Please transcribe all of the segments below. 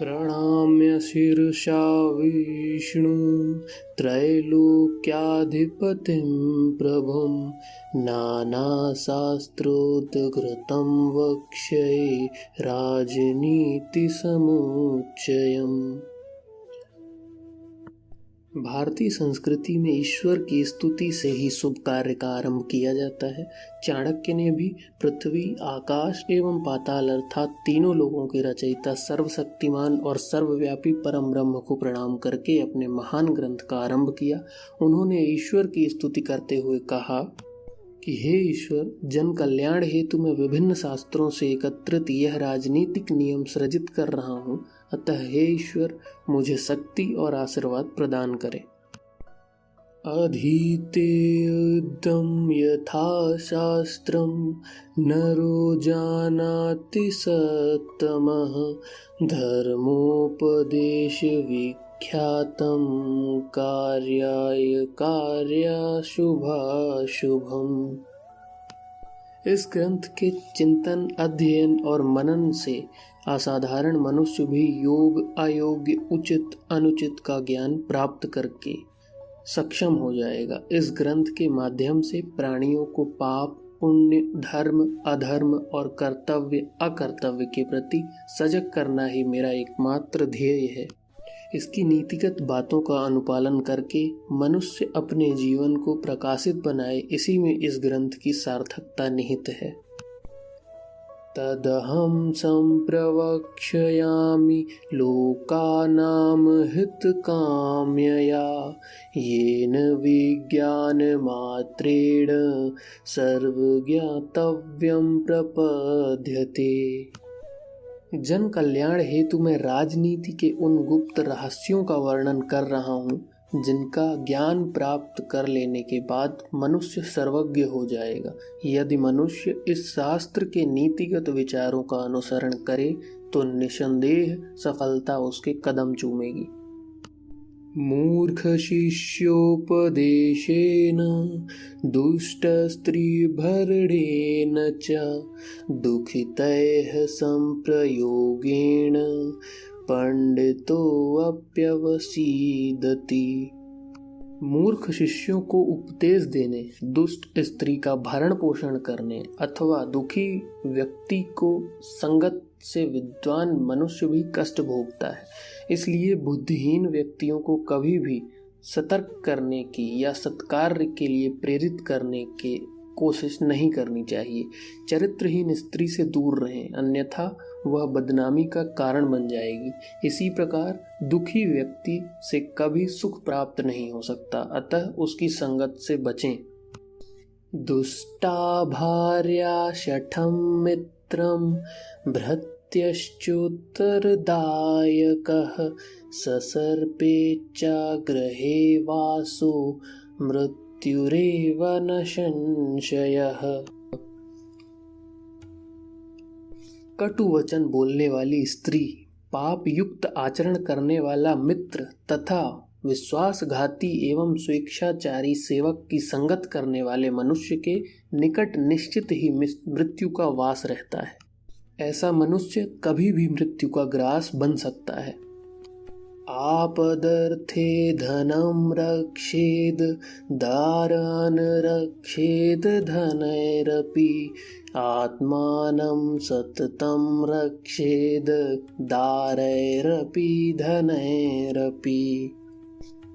प्रणम्य शिरसा विष्णु त्रैलोक्याधिपतिं प्रभुं नानाशास्त्रोद्घृतं वक्ष्ये राजनीतिसमुच्चयम्। भारतीय संस्कृति में ईश्वर की स्तुति से ही शुभ कार्य का आरंभ किया जाता है। चाणक्य ने भी पृथ्वी, आकाश एवं पाताल अर्थात तीनों लोगों के रचयिता, सर्वशक्तिमान और सर्वव्यापी परम ब्रह्म को प्रणाम करके अपने महान ग्रंथ का आरंभ किया। उन्होंने ईश्वर की स्तुति करते हुए कहा कि हे ईश्वर, जन कल्याण हेतु मैं विभिन्न शास्त्रों से एकत्रित यह राजनीतिक नियम सृजित कर रहा हूँ, अतः हे ईश्वर मुझे शक्ति और आशीर्वाद प्रदान करें। अधीते युद्धं यथा शास्त्रं नरो जानाति सत्तमः धर्मोपदेश विख्यातं कार्याय कार्याशुभाशुभम्। इस ग्रंथ के चिंतन, अध्ययन और मनन से असाधारण मनुष्य भी योग, अयोग्य, उचित, अनुचित का ज्ञान प्राप्त करके सक्षम हो जाएगा। इस ग्रंथ के माध्यम से प्राणियों को पाप, पुण्य, धर्म, अधर्म और कर्तव्य, अकर्तव्य के प्रति सजग करना ही मेरा एकमात्र ध्येय है। इसकी नीतिगत बातों का अनुपालन करके मनुष्य अपने जीवन को प्रकाशित बनाए, इसी में इस ग्रंथ की सार्थकता निहित है। तदहं संप्रवक्ष्यामि लोकानां हितकाम्यया येन विज्ञानमात्रेण सर्वज्ञातव्यं प्रपद्यते। जन कल्याण हेतु मैं राजनीति के उन गुप्त रहस्यों का वर्णन कर रहा हूँ जिनका ज्ञान प्राप्त कर लेने के बाद मनुष्य सर्वज्ञ हो जाएगा। यदि मनुष्य इस शास्त्र के नीतिगत विचारों का अनुसरण करे तो निसंदेह सफलता उसके कदम चूमेगी। मूर्ख शिष्योपदेशेन दुष्टस्त्रीभरणेन च दुःखितैः संप्रयोगेण पंडितोऽप्यवसीदति। मूर्ख शिष्यों को उपदेश देने, दुष्ट स्त्री का भरण पोषण करने अथवा दुखी व्यक्ति को संगत से विद्वान मनुष्य भी कष्ट भोगता है। इसलिए बुद्धिहीन व्यक्तियों को कभी भी सतर्क करने की या सत्कार्य के लिए प्रेरित करने की कोशिश नहीं करनी चाहिए। चरित्रहीन स्त्री से दूर रहें, अन्यथा वह बदनामी का कारण बन जाएगी। इसी प्रकार दुखी व्यक्ति से कभी सुख प्राप्त नहीं हो सकता, अतः उसकी संगत से बचें। दुष्टा भार्या शठं मित्रं भृत्यश्चोत्तरदायकः ससर्पे चाग्रहे वासो मृत्युरेव न संशयः। कटु वचन बोलने वाली स्त्री, पाप युक्त आचरण करने वाला मित्र तथा विश्वासघाती एवं स्वेच्छाचारी सेवक की संगत करने वाले मनुष्य के निकट निश्चित ही मृत्यु का वास रहता है। ऐसा मनुष्य कभी भी मृत्यु का ग्रास बन सकता है। आपदर्थे धनं रक्षेद दारान् रक्षेद धनैरपि आत्मानं सततं रक्षेद दारैरपि धनैरपि।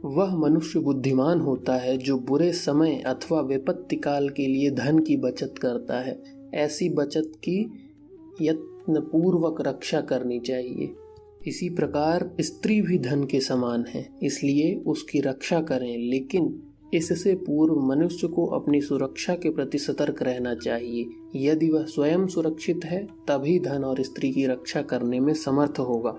वह मनुष्य बुद्धिमान होता है जो बुरे समय अथवा विपत्ति काल के लिए धन की बचत करता है। ऐसी बचत की यत्नपूर्वक रक्षा करनी चाहिए। इसी प्रकार स्त्री भी धन के समान है, इसलिए उसकी रक्षा करें, लेकिन इससे पूर्व मनुष्य को अपनी सुरक्षा के प्रति सतर्क रहना चाहिए। यदि वह स्वयं सुरक्षित है तभी धन और स्त्री की रक्षा करने में समर्थ होगा।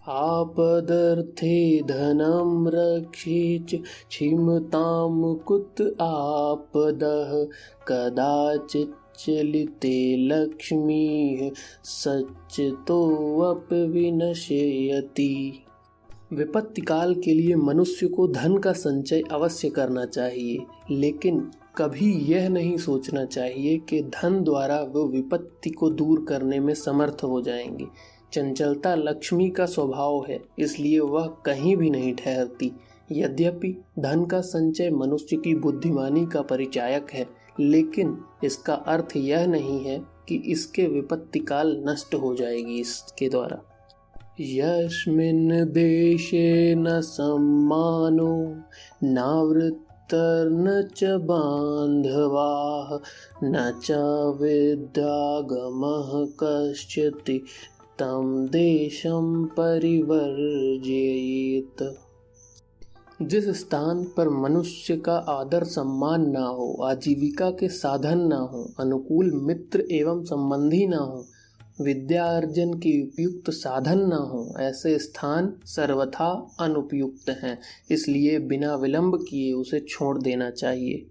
आपदर्थे धनं रक्षेच क्षिमतां कुत आपदः कदाचित् चलिते लक्ष्मी सच्चितोऽप्यविनश्यति। विपत्ति काल के लिए मनुष्य को धन का संचय अवश्य करना चाहिए, लेकिन कभी यह नहीं सोचना चाहिए कि धन द्वारा वो विपत्ति को दूर करने में समर्थ हो जाएंगे। चंचलता लक्ष्मी का स्वभाव है, इसलिए वह कहीं भी नहीं ठहरती। यद्यपि धन का संचय मनुष्य की बुद्धिमानी का परिचायक है, लेकिन इसका अर्थ यह नहीं है कि इसके विपत्ति काल नष्ट हो जाएगी इसके द्वारा। यस्मिन् देशे न सम्मानो नावृत्तर्न च बान्धवाः न च विद्यागमः कश्चित् तं देशं परिवर्जयेत्। जिस स्थान पर मनुष्य का आदर सम्मान ना हो, आजीविका के साधन ना हो, अनुकूल मित्र एवं संबंधी ना हो, विद्या अर्जन के उपयुक्त साधन न हो, ऐसे स्थान सर्वथा अनुपयुक्त हैं, इसलिए बिना विलंब किए उसे छोड़ देना चाहिए।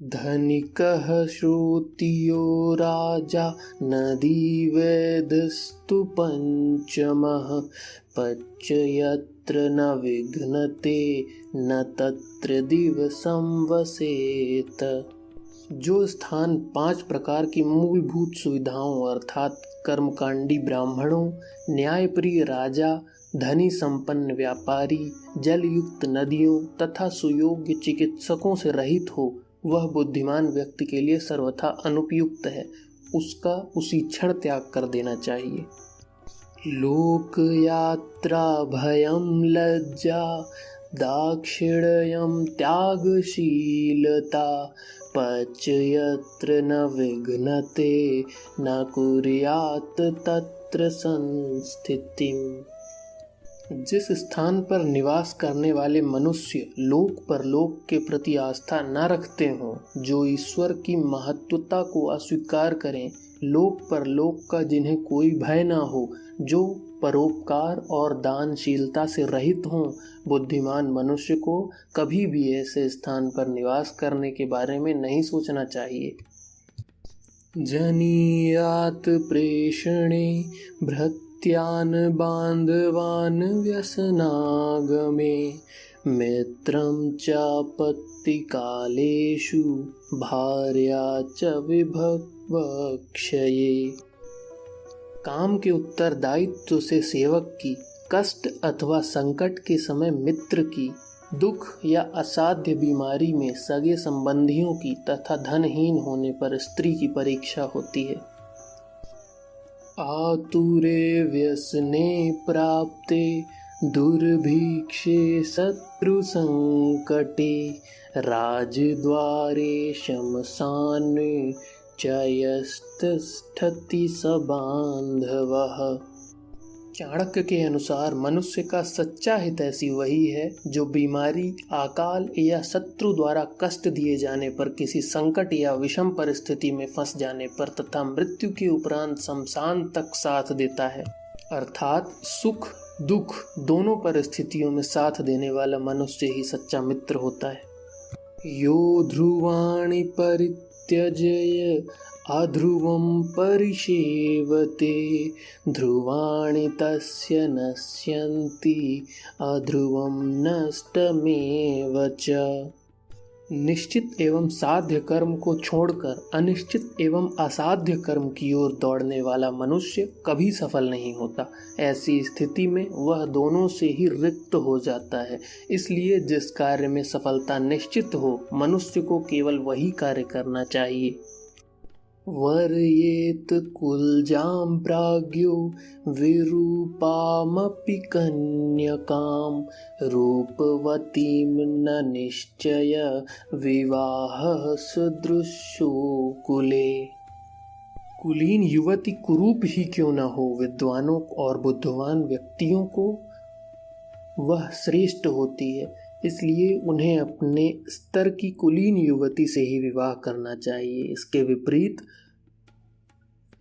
धनिकः श्रोत्रियो राजा नदी वेदस्तु पंचमः पच्च यत्र न विघ्नते न तत्र दिवसं वसेत। जो स्थान 5 प्रकार की मूलभूत सुविधाओं अर्थात कर्मकांडी ब्राह्मणों, न्यायप्रिय राजा, धनी संपन्न व्यापारी, जलयुक्त नदियों तथा सुयोग्य चिकित्सकों से रहित हो, वह बुद्धिमान व्यक्ति के लिए सर्वथा अनुपयुक्त है, उसका उसी क्षण त्याग कर देना चाहिए। लोक यात्रा भयं लज्जा दाक्षिण्यं त्यागशीलता पच यत्र न विघ्नते न कुर्यात् तत्र संस्थितिम्। जिस स्थान पर निवास करने वाले मनुष्य लोक परलोक के प्रति आस्था न रखते हों, जो ईश्वर की महत्वता को अस्वीकार करें, लोक परलोक का जिन्हें कोई भय न हो, जो परोपकार और दानशीलता से रहित हों, बुद्धिमान मनुष्य को कभी भी ऐसे स्थान पर निवास करने के बारे में नहीं सोचना चाहिए। जनीयात प्रेषणे भृत्यान् बान्धवान् व्यसनागमे मित्रं चापत्तिकालेषु भार्या च विभवक्षये। काम के उत्तरदायित्व से सेवक की, कष्ट अथवा संकट के समय मित्र की, दुख या असाध्य बीमारी में सगे संबंधियों की तथा धनहीन होने पर स्त्री की परीक्षा होती है। आतुरे व्यसने प्राप्ते दुर्भिक्षे शत्रु संकटे राजद्वारे शमशाने चयस्तिष्ठति स बान्धवः। चाणक्य के अनुसार मनुष्य का सच्चा हितैषी वही है जो बीमारी, अकाल या शत्रु द्वारा कष्ट दिए जाने पर, किसी संकट या विषम परिस्थिति में फंस जाने पर तथा मृत्यु के उपरांत शमशान तक साथ देता है। अर्थात सुख दुख दोनों परिस्थितियों में साथ देने वाला मनुष्य ही सच्चा मित्र होता है। यो ध्रुवाणि परित्यज्य अध्रुवं परिसेवते ध्रुवाणि तस्य नश्यन्ति अध्रुवं नष्टमेव च। निश्चित एवं साध्य कर्म को छोड़कर अनिश्चित एवं असाध्य कर्म की ओर दौड़ने वाला मनुष्य कभी सफल नहीं होता। ऐसी स्थिति में वह दोनों से ही रिक्त हो जाता है। इसलिए जिस कार्य में सफलता निश्चित हो, मनुष्य को केवल वही कार्य करना चाहिए। वर्येत कुलजां प्राज्ञो विरूपामपि कन्यकां रूपवतीं न निश्चय विवाहः सदृशो कुले। कुलीन युवती कुरूप ही क्यों न हो, विद्वानों और बुद्धिमान व्यक्तियों को वह श्रेष्ठ होती है, इसलिए उन्हें अपने स्तर की कुलीन युवती से ही विवाह करना चाहिए। इसके विपरीत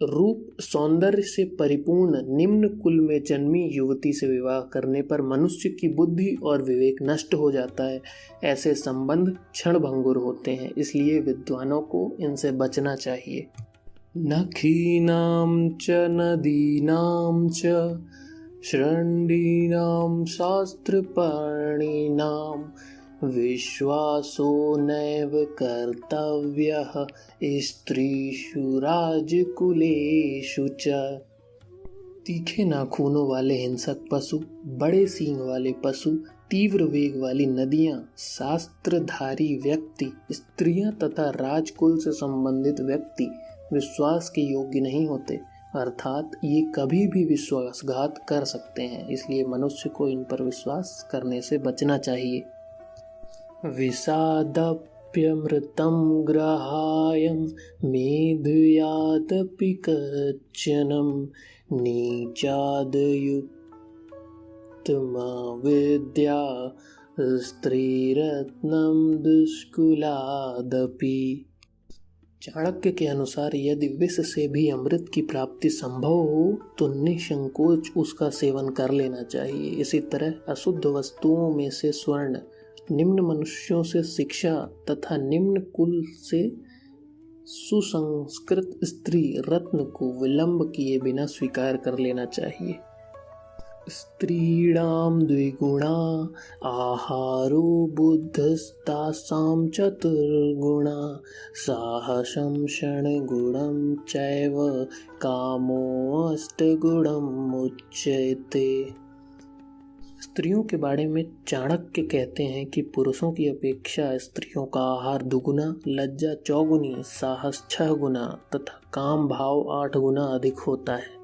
रूप सौंदर्य से परिपूर्ण निम्न कुल में जन्मी युवती से विवाह करने पर मनुष्य की बुद्धि और विवेक नष्ट हो जाता है। ऐसे संबंध क्षणभंगुर होते हैं, इसलिए विद्वानों को इनसे बचना चाहिए। नखीनां च नदीनां च शृण्डीनां शास्त्रपाणिनां विश्वासो नैव कर्तव्यः स्त्रीषु राजकुलेषु च। तीखे नाखूनों वाले हिंसक पशु, बड़े सींग वाले पशु, तीव्र वेग वाली नदियां, शास्त्रधारी व्यक्ति, स्त्रियां तथा राजकुल से संबंधित व्यक्ति विश्वास के योग्य नहीं होते, अर्थात ये कभी भी विश्वासघात कर सकते हैं। इसलिए मनुष्य को इन पर विश्वास करने से बचना चाहिए। विषादप्यमृतं ग्राह्यं मेधयादपि कच्चनं नीचादयुक्तमविद्या स्त्रीरत्नं दुष्कुलादपि। चाणक्य के अनुसार यदि विष से भी अमृत की प्राप्ति संभव हो तो निसंकोच उसका सेवन कर लेना चाहिए। इसी तरह अशुद्ध वस्तुओं में से स्वर्ण, निम्न मनुष्यों से शिक्षा तथा निम्न कुल से सुसंस्कृत स्त्री रत्न को विलंब किए बिना स्वीकार कर लेना चाहिए। स्त्रीणां द्विगुणा आहारो बुद्धस्तासां चतुर्गुणा साहसं षड्गुणं चैव कामोऽष्टगुणम् उच्यते। स्त्रियों के बारे में चाणक्य कहते हैं कि पुरुषों की अपेक्षा स्त्रियों का आहार दुगुना, लज्जा 4 गुनी, साहस 6 गुना तथा काम भाव 8 गुना अधिक होता है।